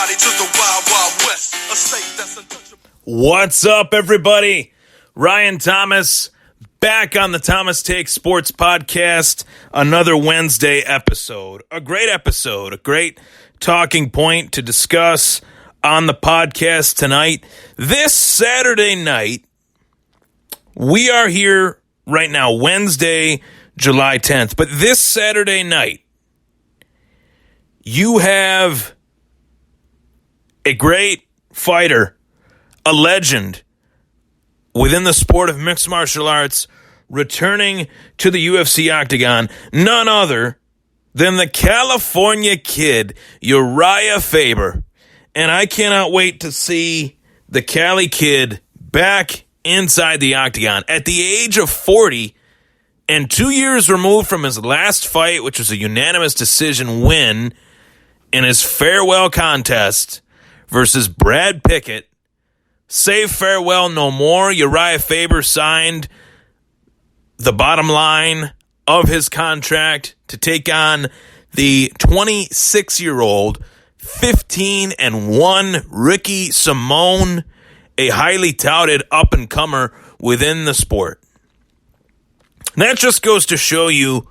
everybody to the Wild Wild West, a state that's untouchable. What's up, everybody? Ryan Thomas, back on the Thomas Take Sports Podcast. Another Wednesday episode. A great episode, a great talking point to discuss on the podcast tonight. This Saturday night, we are here right now, Wednesday, July 10th. But this Saturday night, you have a great fighter, a legend within the sport of mixed martial arts, returning to the UFC Octagon, none other than the California Kid, Urijah Faber. And I cannot wait to see the Cali Kid back inside the Octagon. At the age of 40 and 2 years removed from his last fight, which was a unanimous decision win in his farewell contest versus Brad Pickett, say farewell no more. Urijah Faber signed the bottom line of his contract to take on the 26-year-old, 15-1 Ricky Simón, a highly touted up-and-comer within the sport. And that just goes to show you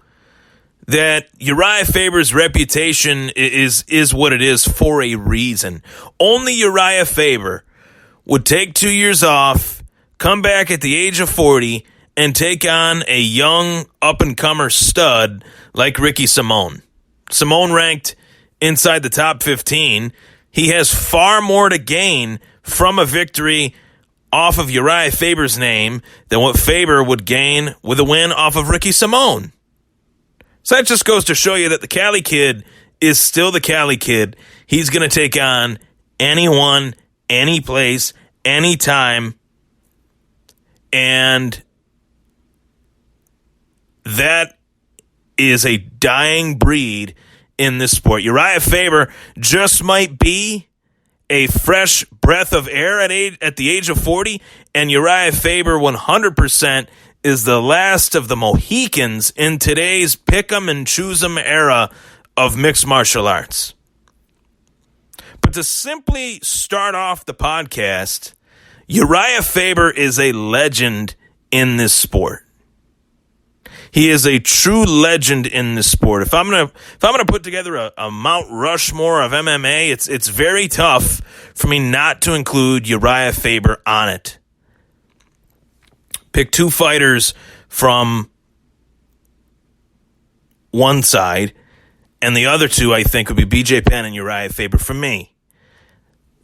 that Urijah Faber's reputation is what it is for a reason. Only Urijah Faber would take 2 years off, come back at the age of 40, and take on a young up-and-comer stud like Ricky Simón. Simón ranked inside the top 15. He has far more to gain from a victory off of Urijah Faber's name than what Faber would gain with a win off of Ricky Simón. So that just goes to show you that the Cali Kid is still the Cali Kid. He's going to take on anyone, any place, anytime. And that is a dying breed in this sport. Urijah Faber just might be a fresh breath of air at the age of 40, and Urijah Faber 100% is the last of the Mohicans in today's pick-em and choose-em era of mixed martial arts. But to simply start off the podcast, Urijah Faber is a legend in this sport. He is a true legend in this sport. If I'm gonna put together a Mount Rushmore of MMA, it's very tough for me not to include Urijah Faber on it. Pick two fighters from one side, and the other two I think would be BJ Penn and Urijah Faber for me.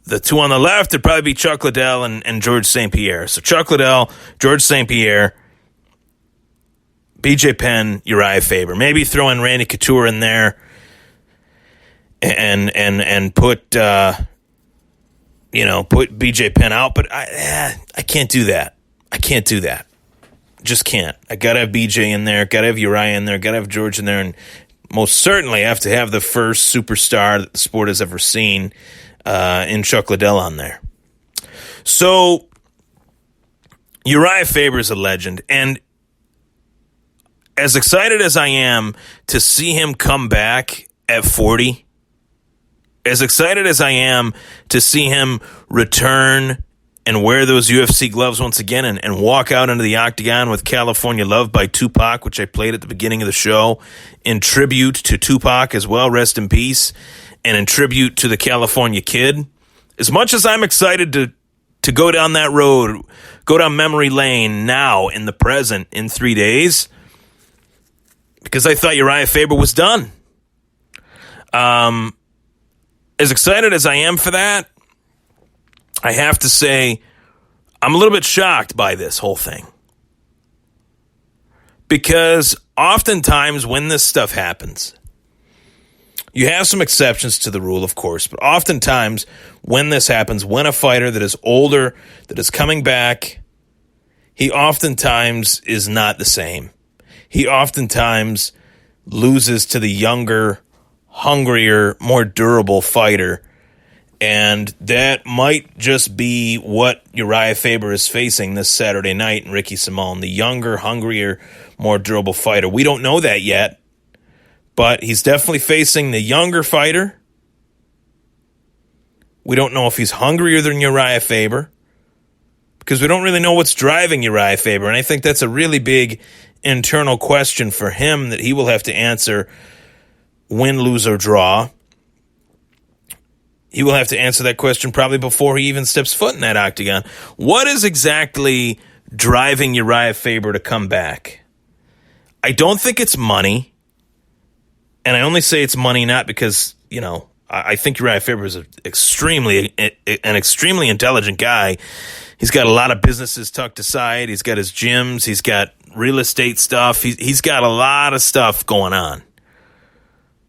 The two on the left would probably be Chuck Liddell and George St. Pierre. So Chuck Liddell, George St. Pierre, BJ Penn, Urijah Faber. Maybe throw in Randy Couture in there and put put BJ Penn out, but I can't do that. I can't do that. Just can't. I gotta have BJ in there, gotta have Urijah in there, gotta have George in there, and most certainly have to have the first superstar that the sport has ever seen in Chuck Liddell on there. So Urijah Faber is a legend, and as excited as I am to see him come back at 40, as excited as I am to see him return and wear those UFC gloves once again and walk out into the Octagon with California Love by Tupac, which I played at the beginning of the show, in tribute to Tupac as well, rest in peace, and in tribute to the California Kid. As much as I'm excited to go down that road, go down memory lane now in the present in 3 days, because I thought Urijah Faber was done. As excited as I am for that, I have to say I'm a little bit shocked by this whole thing. Because oftentimes when this stuff happens, you have some exceptions to the rule, of course, but oftentimes when this happens, when a fighter that is older, that is coming back, he oftentimes is not the same. He oftentimes loses to the younger, hungrier, more durable fighter. And that might just be what Urijah Faber is facing this Saturday night in Ricky Simón, the younger, hungrier, more durable fighter. We don't know that yet, but he's definitely facing the younger fighter. We don't know if he's hungrier than Urijah Faber, because we don't really know what's driving Urijah Faber. And I think that's a really big internal question for him that he will have to answer, win, lose, or draw. He will have to answer that question probably before he even steps foot in that octagon. What is exactly driving Urijah Faber to come back? I don't think it's money. And I only say it's money not because, I think Urijah Faber is an extremely intelligent guy. He's got a lot of businesses tucked aside. He's got his gyms. He's got real estate stuff. He's got a lot of stuff going on.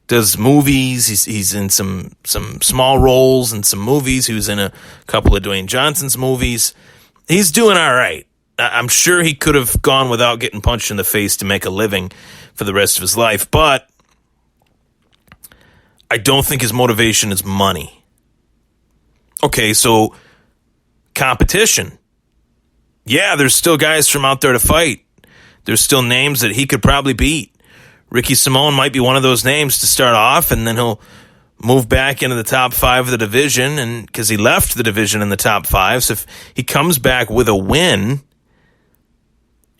Does movies. He's in some small roles in some movies. He was in a couple of Dwayne Johnson's movies. He's doing all right. I'm sure he could have gone without getting punched in the face to make a living for the rest of his life, but I don't think his motivation is money. Okay, so competition. Yeah, there's still guys from out there to fight. There's still names that he could probably beat. Ricky Simón might be one of those names to start off, and then he'll move back into the top 5 of the division, and because he left the division in the top 5. So if he comes back with a win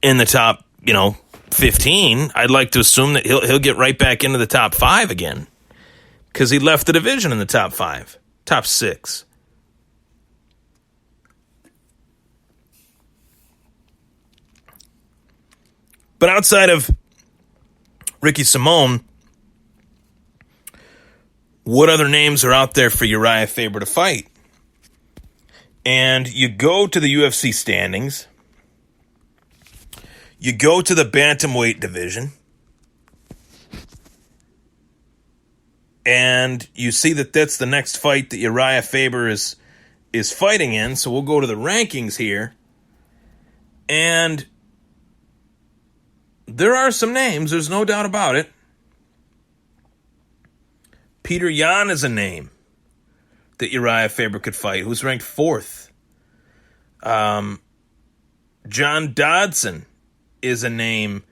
in the top, 15, I'd like to assume that he'll get right back into the top 5 again, because he left the division in the top 5, top 6. But outside of Ricky Simón, what other names are out there for Urijah Faber to fight? And you go to the UFC standings. You go to the bantamweight division. And you see that that's the next fight that Urijah Faber is fighting in. So we'll go to the rankings here. And there are some names, there's no doubt about it. Peter Yan is a name that Urijah Faber could fight, who's ranked 4th. John Dodson is a name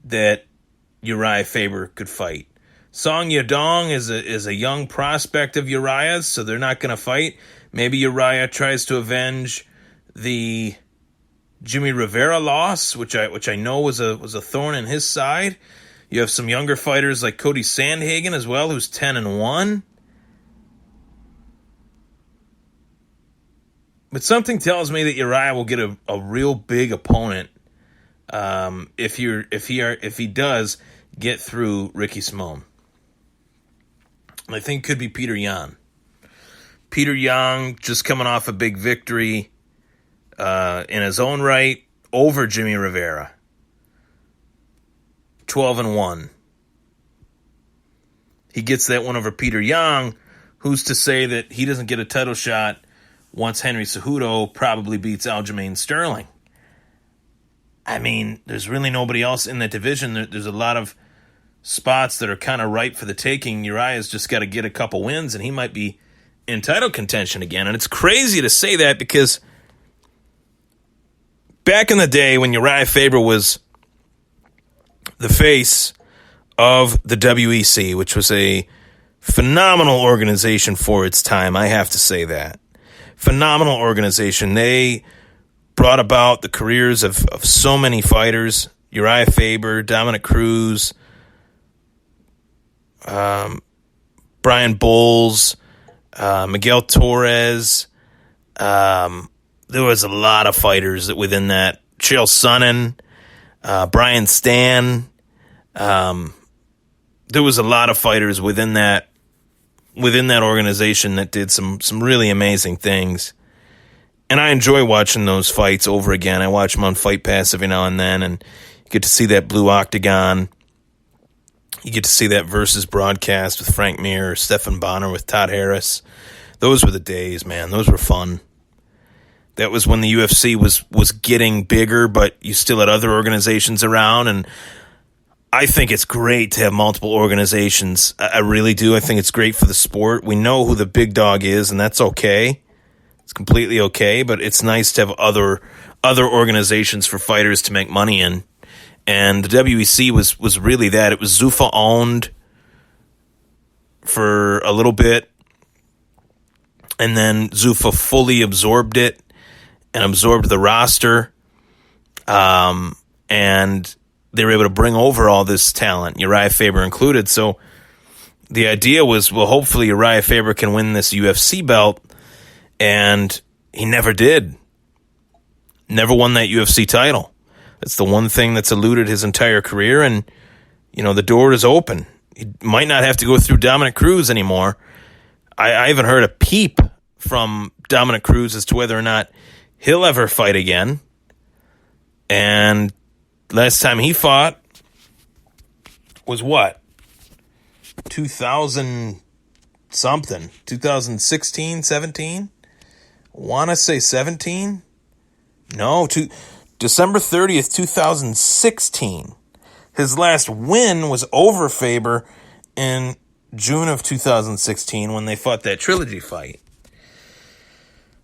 that Urijah Faber could fight. Song Yadong is a young prospect of Uriah's, so they're not going to fight. Maybe Urijah tries to avenge the Jimmy Rivera loss, which I know was a thorn in his side. You have some younger fighters like Cody Sandhagen as well, who's 10-1. But something tells me that Urijah will get a real big opponent if he does get through Ricky Simón. And I think it could be Peter Yan. Peter Yan just coming off a big victory in his own right over Jimmy Rivera. 12-1. He gets that one over Peter Yan. Who's to say that he doesn't get a title shot once Henry Cejudo probably beats Aljamain Sterling? I mean, there's really nobody else in that division. There's a lot of spots that are kind of ripe for the taking. Uriah's just got to get a couple wins, and he might be in title contention again. And it's crazy to say that because back in the day when Urijah Faber was the face of the WEC, which was a phenomenal organization for its time, I have to say that. Phenomenal organization. They brought about the careers of so many fighters. Urijah Faber, Dominic Cruz, Brian Bowles, Miguel Torres. There was a lot of fighters within that. Chael Sonnen, Brian Stan. There was a lot of fighters within that organization that did some really amazing things. And I enjoy watching those fights over again. I watch them on Fight Pass every now and then, and you get to see that blue octagon. You get to see that versus broadcast with Frank Mir or Stephan Bonner with Todd Harris. Those were the days, man. Those were fun. That was when the UFC was getting bigger, but you still had other organizations around, and I think it's great to have multiple organizations. I really do. I think it's great for the sport. We know who the big dog is, and that's okay. It's completely okay, but it's nice to have other organizations for fighters to make money in. And the WEC was really that. It was Zuffa owned for a little bit. And then Zuffa fully absorbed it and absorbed the roster. And they were able to bring over all this talent, Urijah Faber included. So the idea was, well, hopefully Urijah Faber can win this UFC belt. And he never did. Never won that UFC title. That's the one thing that's eluded his entire career. And, the door is open. He might not have to go through Dominic Cruz anymore. I haven't heard a peep from Dominic Cruz as to whether or not he'll ever fight again. And last time he fought was what? 2000-something. 2016, 17? Want to say 17? No, December 30th, 2016. His last win was over Faber in June of 2016 when they fought that trilogy fight.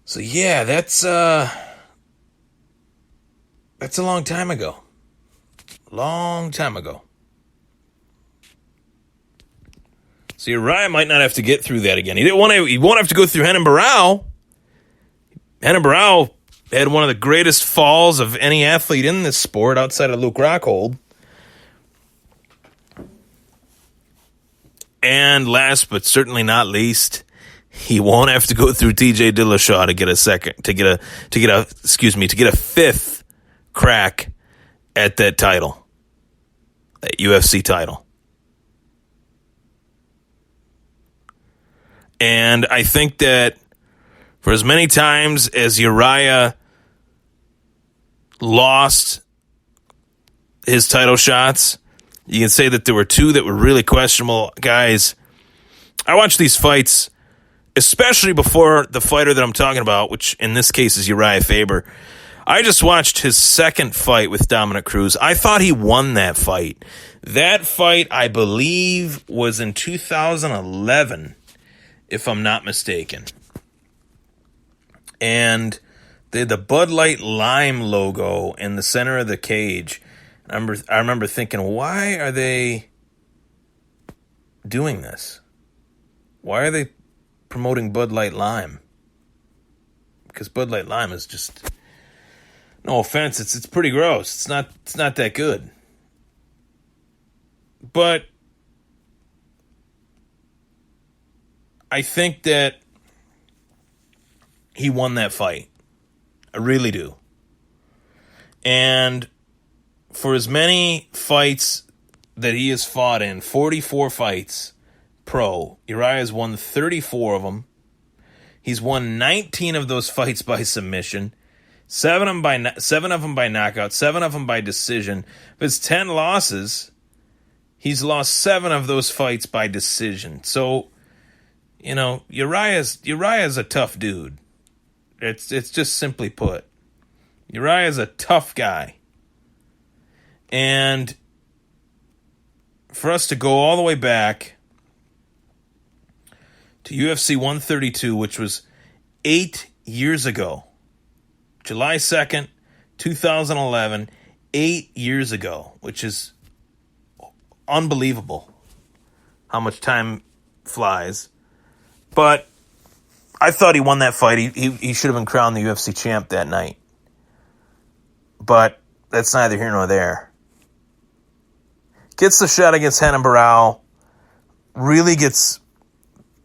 So yeah, that's a long time ago. Long time ago. So Urijah might not have to get through that again. He won't have to go through Renan Barão. Renan Barão had one of the greatest falls of any athlete in this sport outside of Luke Rockhold. And last but certainly not least, he won't have to go through TJ Dillashaw to get a fifth crack at that title, that UFC title. And I think that for as many times as Urijah lost his title shots, you can say that there were two that were really questionable. Guys, I watched these fights, especially before the fighter that I'm talking about, which in this case is Urijah Faber. I just watched his second fight with Dominic Cruz. I thought he won that fight. That fight, I believe, was in 2011, if I'm not mistaken. And they had the Bud Light Lime logo in the center of the cage. I remember thinking, why are they doing this? Why are they promoting Bud Light Lime? Because Bud Light Lime is just, no offense, it's pretty gross. It's not that good. But I think that he won that fight. I really do. And for as many fights that he has fought in, 44 fights pro, Urijah's won 34 of them. He's won 19 of those fights by submission, 7 of them by knockout, 7 of them by decision. Of his 10 losses, he's lost 7 of those fights by decision. So, Urijah's a tough dude. It's just simply put. Urijah's a tough guy. And for us to go all the way back to UFC 132, which was 8 years ago, July 2nd, 2011, 8 years ago, which is unbelievable how much time flies. But I thought he won that fight. He should have been crowned the UFC champ that night. But that's neither here nor there. Gets the shot against Renan Barão. Really gets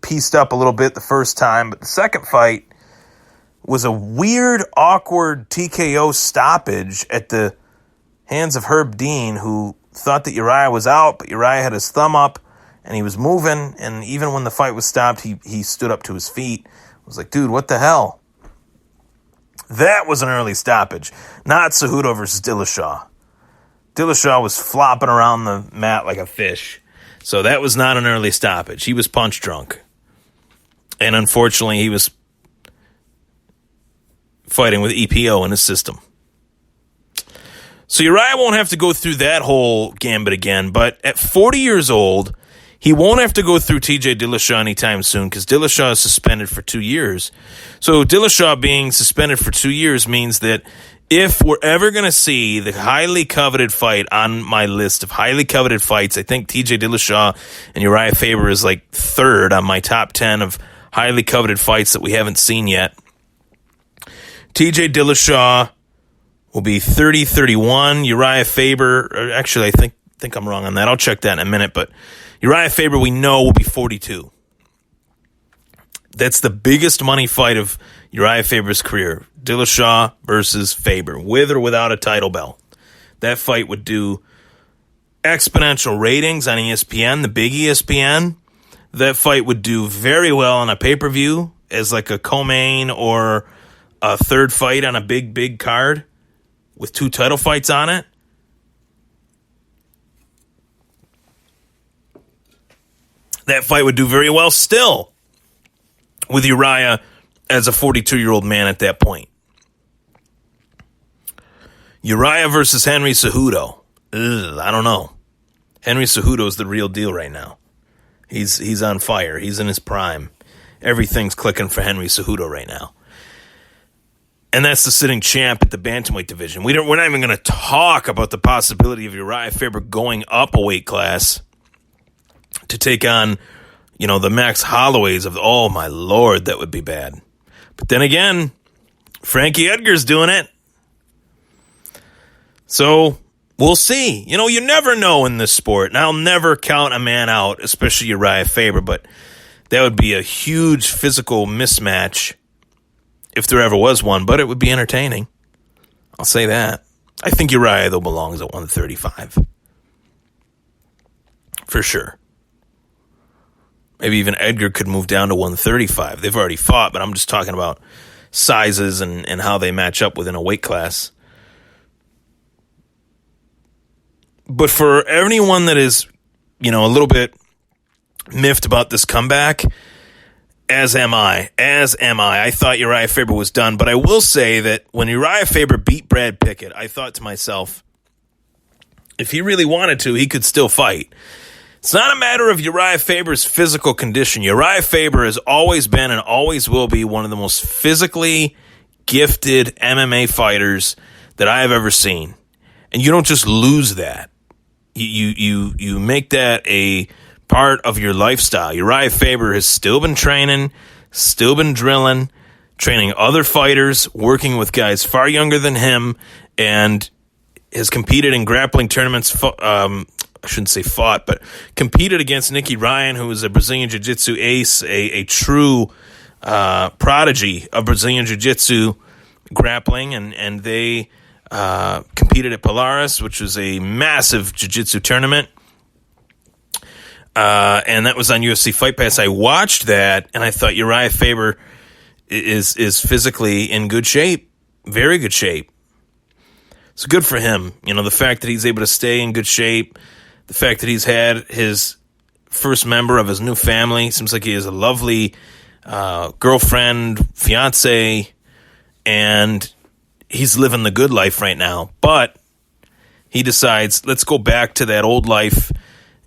pieced up a little bit the first time. But the second fight was a weird, awkward TKO stoppage at the hands of Herb Dean, who thought that Urijah was out, but Urijah had his thumb up, and he was moving. And even when the fight was stopped, he stood up to his feet. I was like, dude, what the hell? That was an early stoppage, not Cejudo versus Dillashaw. Dillashaw was flopping around the mat like a fish. So that was not an early stoppage. He was punch drunk. And unfortunately, he was fighting with EPO in his system. So Urijah won't have to go through that whole gambit again. But at 40 years old, he won't have to go through TJ Dillashaw anytime soon because Dillashaw is suspended for 2 years. So Dillashaw being suspended for 2 years means that if we're ever going to see the highly coveted fight on my list of highly coveted fights, I think TJ Dillashaw and Urijah Faber is like third on my top 10 of highly coveted fights that we haven't seen yet. TJ Dillashaw will be 30-31. Urijah Faber, actually, I think I'm wrong on that. I'll check that in a minute, but Urijah Faber, we know, will be 42. That's the biggest money fight of Urijah Faber's career. Dillashaw versus Faber, with or without a title belt. That fight would do exponential ratings on ESPN, the big ESPN. That fight would do very well on a pay-per-view as like a co-main or a third fight on a big card with 2 title fights on it. That fight would do very well still with Urijah as a 42-year-old man at that point. Urijah versus Henry Cejudo. I don't know. Henry Cejudo is the real deal right now. He's on fire. He's in his prime. Everything's clicking for Henry Cejudo right now. And that's the sitting champ at the bantamweight division. We're not even going to talk about the possibility of Urijah Faber going up a weight class to take on, the Max Holloways of, oh my Lord, that would be bad. But then again, Frankie Edgar's doing it. So we'll see. You never know in this sport. And I'll never count a man out, especially Urijah Faber, but that would be a huge physical mismatch if there ever was one, but it would be entertaining. I'll say that. I think Urijah, though, belongs at 135. For sure. Maybe even Edgar could move down to 135. They've already fought, but I'm just talking about sizes and how they match up within a weight class. But for anyone that is, a little bit miffed about this comeback, as am I. I thought Urijah Faber was done, but I will say that when Urijah Faber beat Brad Pickett, I thought to myself, if he really wanted to, he could still fight. It's not a matter of Urijah Faber's physical condition. Urijah Faber has always been and always will be one of the most physically gifted MMA fighters that I have ever seen. And you don't just lose that. You make that a part of your lifestyle. Urijah Faber has still been training, still been drilling, training other fighters, working with guys far younger than him, and has competed in grappling tournaments. I shouldn't say fought, but competed against Nicky Ryan, who is a Brazilian Jiu-Jitsu ace, a true prodigy of Brazilian Jiu-Jitsu grappling, and they competed at Polaris, which was a massive Jiu-Jitsu tournament. And that was on UFC Fight Pass. I watched that, and I thought Urijah Faber is physically in good shape, very good shape. So good for him. The fact that he's able to stay in good shape, the fact that he's had his first member of his new family. Seems like he has a lovely girlfriend, fiance, and he's living the good life right now. But he decides, let's go back to that old life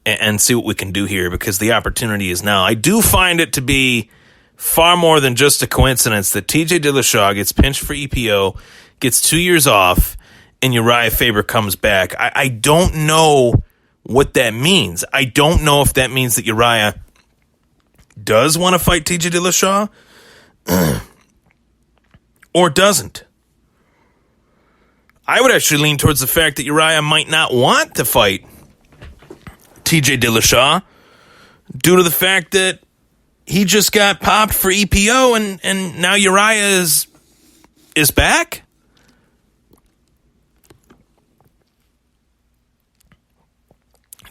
and see what we can do here, because the opportunity is now. I do find it to be far more than just a coincidence that TJ Dillashaw gets pinched for EPO, gets 2 years off, and Urijah Faber comes back. I don't know what that means. I don't know if that means that Urijah does want to fight TJ Dillashaw or doesn't. I would actually lean towards the fact that Urijah might not want to fight TJ Dillashaw due to the fact that he just got popped for EPO and now Urijah is back.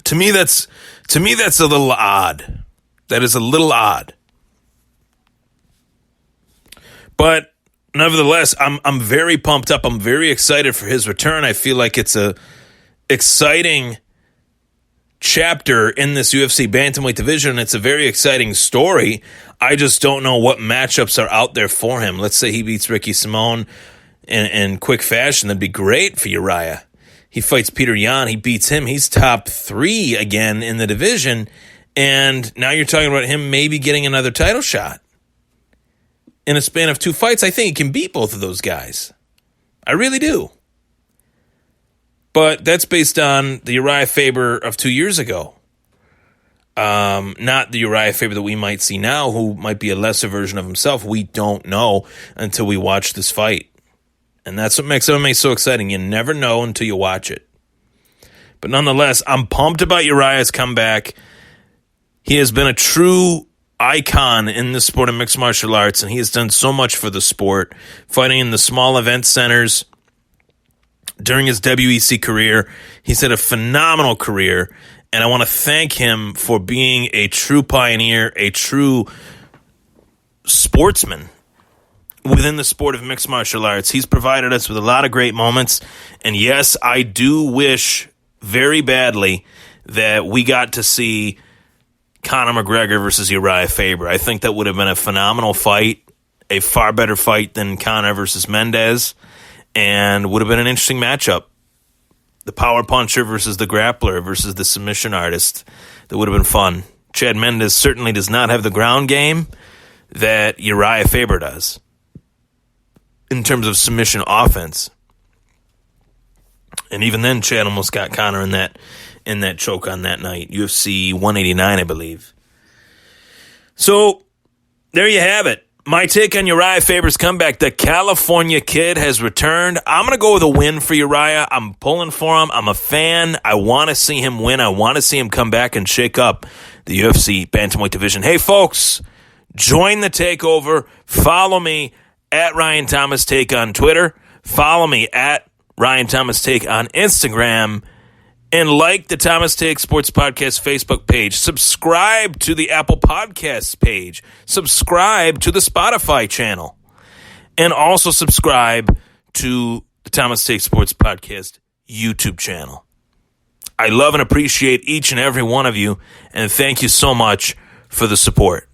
To me that's a little odd. That is a little odd. But nevertheless, I'm very pumped up. I'm very excited for his return. I feel like it's a exciting chapter in this UFC bantamweight division. It's a very exciting story. I just don't know what matchups are out there for him. Let's say he beats Ricky Simon in quick fashion. That'd be great for Urijah. He fights Peter Yan. He beats him. He's top 3 again in the division. And now you're talking about him maybe getting another title shot. In a span of 2 fights, I think he can beat both of those guys. I really do. But that's based on the Urijah Faber of 2 years ago. Not the Urijah Faber that we might see now, who might be a lesser version of himself. We don't know until we watch this fight. And that's what makes MMA so exciting. You never know until you watch it. But nonetheless, I'm pumped about Urijah's comeback. He has been a true icon in the sport of mixed martial arts, and he has done so much for the sport, fighting in the small event centers. During his WEC career, he's had a phenomenal career, and I want to thank him for being a true pioneer, a true sportsman within the sport of mixed martial arts. He's provided us with a lot of great moments, and yes, I do wish very badly that we got to see Conor McGregor versus Urijah Faber. I think that would have been a phenomenal fight, a far better fight than Conor versus Mendez, and would have been an interesting matchup. The power puncher versus the grappler versus the submission artist. That would have been fun. Chad Mendes certainly does not have the ground game that Urijah Faber does in terms of submission offense. And even then, Chad almost got Conor in that choke on that night. UFC 189, I believe. So, there you have it. My take on Urijah Faber's comeback. The California Kid has returned. I'm going to go with a win for Urijah. I'm pulling for him. I'm a fan. I want to see him win. I want to see him come back and shake up the UFC bantamweight division. Hey, folks, join the takeover. Follow me at Ryan Thomas Take on Twitter. Follow me at Ryan Thomas Take on Instagram. And like the Thomas Take Sports Podcast Facebook page. Subscribe to the Apple Podcasts page. Subscribe to the Spotify channel. And also subscribe to the Thomas Take Sports Podcast YouTube channel. I love and appreciate each and every one of you. And thank you so much for the support.